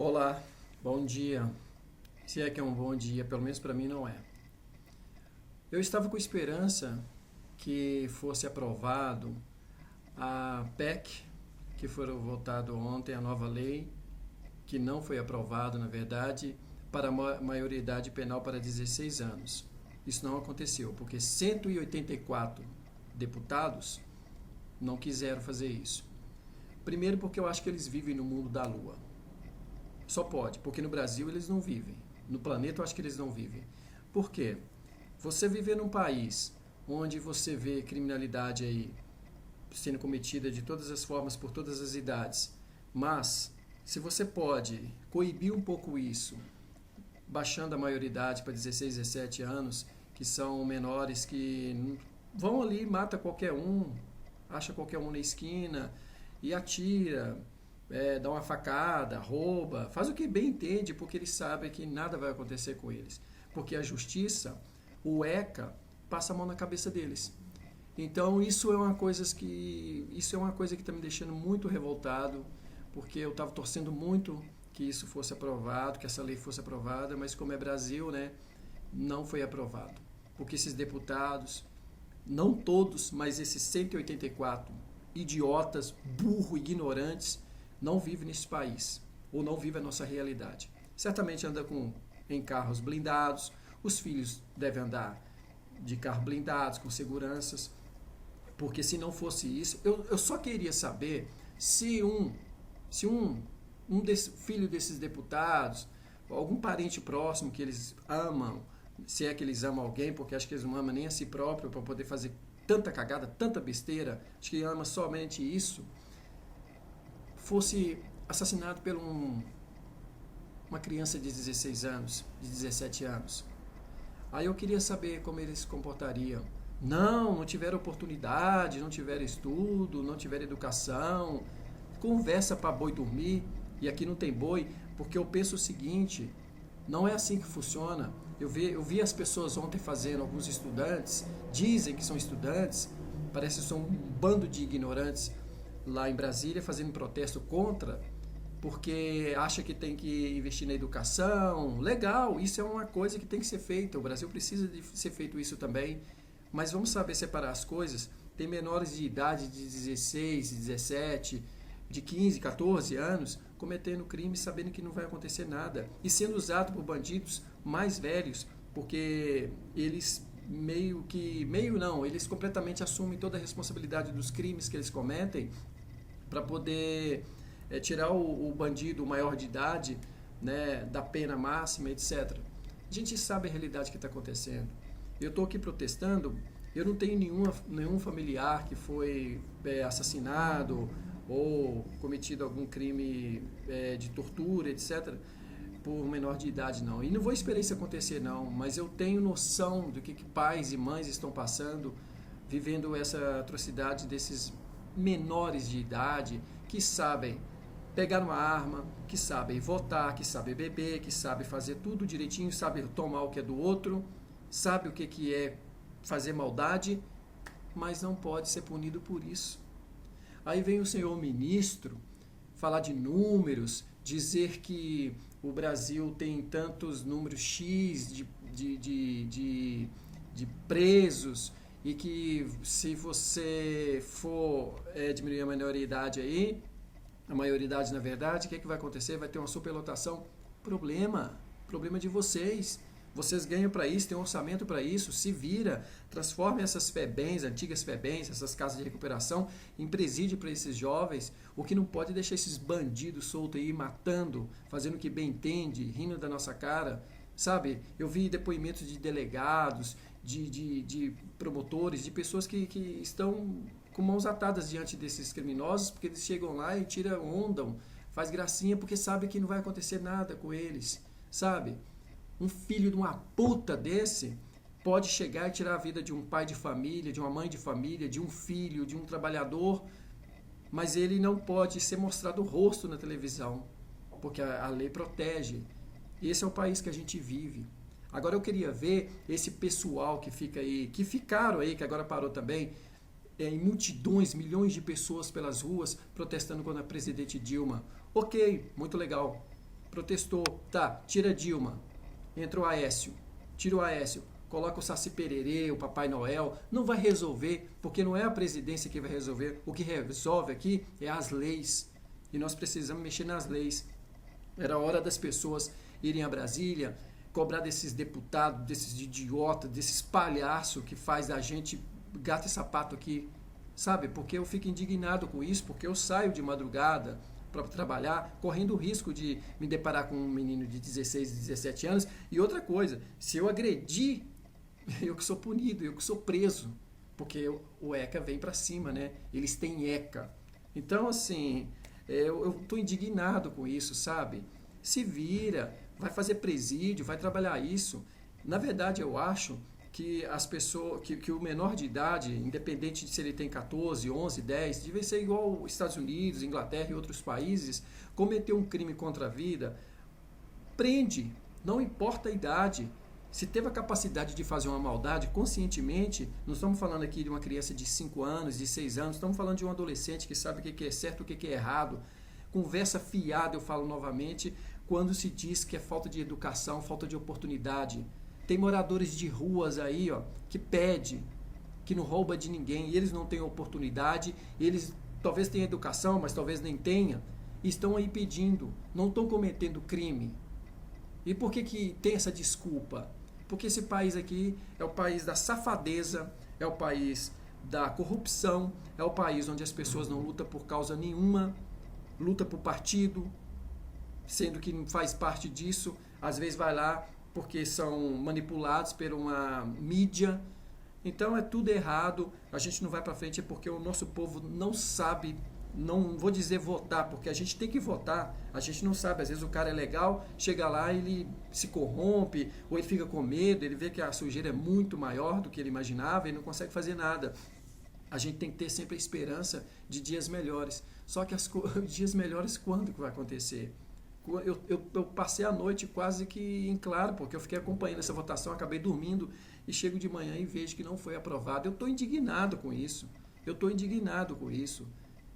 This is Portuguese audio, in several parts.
Olá, bom dia. Se é que é um bom dia, pelo menos para mim não é. Eu estava com esperança que fosse aprovado a PEC, que foi votado ontem, a nova lei, que não foi aprovado, na verdade, para a maioridade penal para 16 anos. Isso não aconteceu, porque 184 deputados não quiseram fazer isso. Primeiro porque eu acho que eles vivem no mundo da lua. Só pode, porque no Brasil eles não vivem. No planeta eu acho que eles não vivem. Por quê? Você viver num país onde você vê criminalidade aí sendo cometida de todas as formas, por todas as idades, mas se você pode coibir um pouco isso, baixando a maioridade para 16, 17 anos, que são menores que vão ali, mata qualquer um, acha qualquer um na esquina e atira, dá uma facada, rouba, faz o que bem entende, porque eles sabem que nada vai acontecer com eles. Porque a justiça, o ECA, passa a mão na cabeça deles. Então isso é uma coisa que está me deixando muito revoltado, porque eu estava torcendo muito que isso fosse aprovado, que essa lei fosse aprovada, mas como é Brasil, né, não foi aprovado. Porque esses deputados, não todos, mas esses 184 idiotas, burros, ignorantes, não vivem nesse país, ou não vivem a nossa realidade. Certamente anda em carros blindados, os filhos devem andar de carros blindados, com seguranças, porque se não fosse isso, eu só queria saber se filho desses deputados, algum parente próximo que eles amam, se é que eles amam alguém, porque acho que eles não amam nem a si próprio para poder fazer tanta cagada, tanta besteira, acho que ama somente isso, fosse assassinado por uma criança de 16 anos, de 17 anos. Aí eu queria saber como eles se comportariam. Não tiveram oportunidade, não tiveram estudo, não tiveram educação. Conversa para boi dormir, e aqui não tem boi, porque eu penso o seguinte, não é assim que funciona. Eu vi as pessoas ontem fazendo, alguns estudantes, dizem que são estudantes, parece que são um bando de ignorantes lá em Brasília, fazendo protesto contra, porque acha que tem que investir na educação. Legal, isso é uma coisa que tem que ser feita, o Brasil precisa de ser feito isso também, mas vamos saber separar as coisas. Tem menores de idade de 16, 17, de 15, 14 anos cometendo crime sabendo que não vai acontecer nada e sendo usado por bandidos mais velhos, porque eles eles completamente assumem toda a responsabilidade dos crimes que eles cometem para poder tirar o bandido maior de idade, né, da pena máxima, etc. A gente sabe a realidade que está acontecendo. Eu estou aqui protestando, eu não tenho nenhum familiar que foi assassinado ou cometido algum crime de tortura, etc., por menor de idade, não. E não vou esperar isso acontecer, não, mas eu tenho noção do que pais e mães estão passando, vivendo essa atrocidade desses menores de idade que sabem pegar uma arma, que sabem votar, que sabem beber, que sabem fazer tudo direitinho, sabem tomar o que é do outro, sabe o que é fazer maldade, mas não pode ser punido por isso. Aí vem o senhor ministro falar de números, dizer que o Brasil tem tantos números X de presos e que se você for diminuir a maioridade aí, a maioridade na verdade, o que vai acontecer? Vai ter uma superlotação. Problema de vocês. Vocês ganham para isso, tem um orçamento para isso, se vira, transforme essas FEBEMs, antigas FEBEMs, essas casas de recuperação, em presídio para esses jovens. O que não pode é deixar esses bandidos soltos aí, matando, fazendo o que bem entende, rindo da nossa cara. Sabe, eu vi depoimentos de delegados, de promotores, de pessoas que estão com mãos atadas diante desses criminosos, porque eles chegam lá e tiram onda, faz gracinha, porque sabe que não vai acontecer nada com eles, sabe? Um filho de uma puta desse pode chegar e tirar a vida de um pai de família, de uma mãe de família, de um filho, de um trabalhador, mas ele não pode ser mostrado o rosto na televisão, porque a lei protege. Esse é o país que a gente vive. Agora eu queria ver esse pessoal que fica aí, que ficaram aí, que agora parou também, em multidões, milhões de pessoas pelas ruas protestando contra a presidente Dilma. Ok, muito legal. protestou, tá, tira Dilma, entra o Aécio, tira o Aécio, coloca o Saci Pererê, o Papai Noel, não vai resolver, porque não é a presidência que vai resolver, o que resolve aqui é as leis, e nós precisamos mexer nas leis. Era hora das pessoas irem a Brasília, cobrar desses deputados, desses idiotas, desses palhaços que faz da gente gato e sapato aqui, sabe? Porque eu fico indignado com isso, porque eu saio de madrugada para trabalhar, correndo o risco de me deparar com um menino de 16, 17 anos. E outra coisa, se eu agredir, eu que sou punido, eu que sou preso, porque o ECA vem para cima, né? Eles têm ECA. Então, assim, eu estou indignado com isso, sabe? Se vira, vai fazer presídio, vai trabalhar isso. Na verdade, eu acho que as pessoas, que o menor de idade, independente de se ele tem 14, 11, 10, deve ser igual os Estados Unidos, Inglaterra e outros países, cometeu um crime contra a vida, prende, não importa a idade. Se teve a capacidade de fazer uma maldade conscientemente, não estamos falando aqui de uma criança de 5 anos, de 6 anos, estamos falando de um adolescente que sabe o que é certo, o que é errado. Conversa fiada, eu falo novamente, quando se diz que é falta de educação, falta de oportunidade. Tem moradores de ruas aí, ó, que pede, que não rouba de ninguém, e eles não têm oportunidade, eles talvez tenham educação, mas talvez nem tenham, e estão aí pedindo, não estão cometendo crime. E por que tem essa desculpa? Porque esse país aqui é o país da safadeza, é o país da corrupção, é o país onde as pessoas não lutam por causa nenhuma, luta por partido, sendo que não faz parte disso, às vezes vai lá porque são manipulados por uma mídia. Então é tudo errado, a gente não vai para frente porque o nosso povo não sabe, não vou dizer votar, porque a gente tem que votar, a gente não sabe, às vezes o cara é legal, chega lá, ele se corrompe, ou ele fica com medo, ele vê que a sujeira é muito maior do que ele imaginava e não consegue fazer nada. A gente tem que ter sempre a esperança de dias melhores. Só que dias melhores quando que vai acontecer? Eu passei a noite quase que em claro, porque eu fiquei acompanhando essa votação, acabei dormindo e chego de manhã e vejo que não foi aprovado. Eu estou indignado com isso.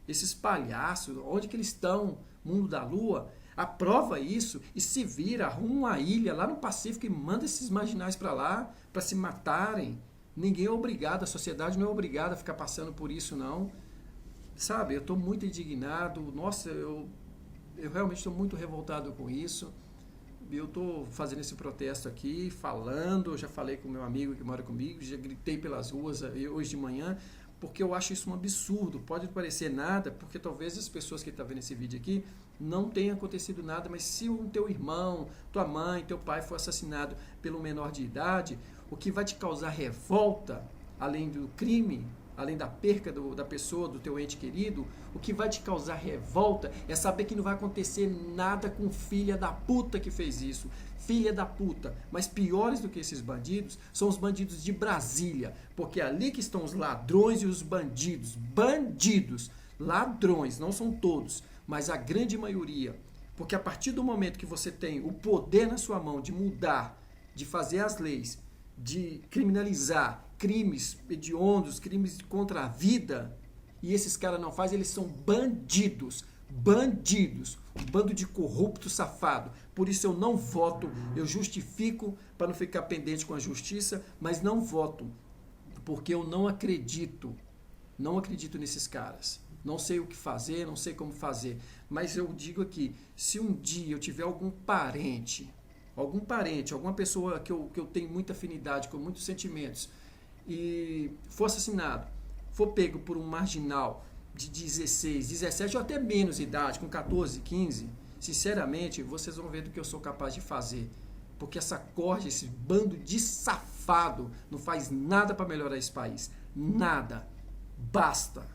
Esses palhaços, onde que eles estão? Mundo da Lua? Aprova isso e se vira, arruma uma ilha lá no Pacífico e manda esses marginais para lá, para se matarem. Ninguém é obrigado, a sociedade não é obrigada a ficar passando por isso, não. Sabe, eu estou muito indignado. Nossa, eu realmente estou muito revoltado com isso. Eu estou fazendo esse protesto aqui, falando, já falei com o meu amigo que mora comigo, já gritei pelas ruas hoje de manhã, porque eu acho isso um absurdo. Pode não parecer nada, porque talvez as pessoas que estão vendo esse vídeo aqui não tenha acontecido nada, mas se o teu irmão, tua mãe, teu pai for assassinado pelo menor de idade, o que vai te causar revolta, além do crime, além da perca da pessoa, do teu ente querido, o que vai te causar revolta é saber que não vai acontecer nada com filha da puta que fez isso. Filha da puta. Mas piores do que esses bandidos são os bandidos de Brasília, porque é ali que estão os ladrões e os bandidos. Bandidos, ladrões, não são todos, mas a grande maioria. Porque a partir do momento que você tem o poder na sua mão de mudar, de fazer as leis, de criminalizar crimes hediondos, crimes contra a vida, e esses caras não fazem, eles são bandidos. Bandidos. Um bando de corrupto safado. Por isso eu não voto, eu justifico para não ficar pendente com a justiça, mas não voto, porque eu não acredito nesses caras. Não sei o que fazer, não sei como fazer, mas eu digo aqui, se um dia eu tiver algum parente, alguma pessoa que eu tenho muita afinidade, com muitos sentimentos, e for assassinado, for pego por um marginal de 16, 17 ou até menos idade, com 14, 15, sinceramente, vocês vão ver do que eu sou capaz de fazer. Porque essa corte, esse bando de safado, não faz nada para melhorar esse país. Nada. Basta.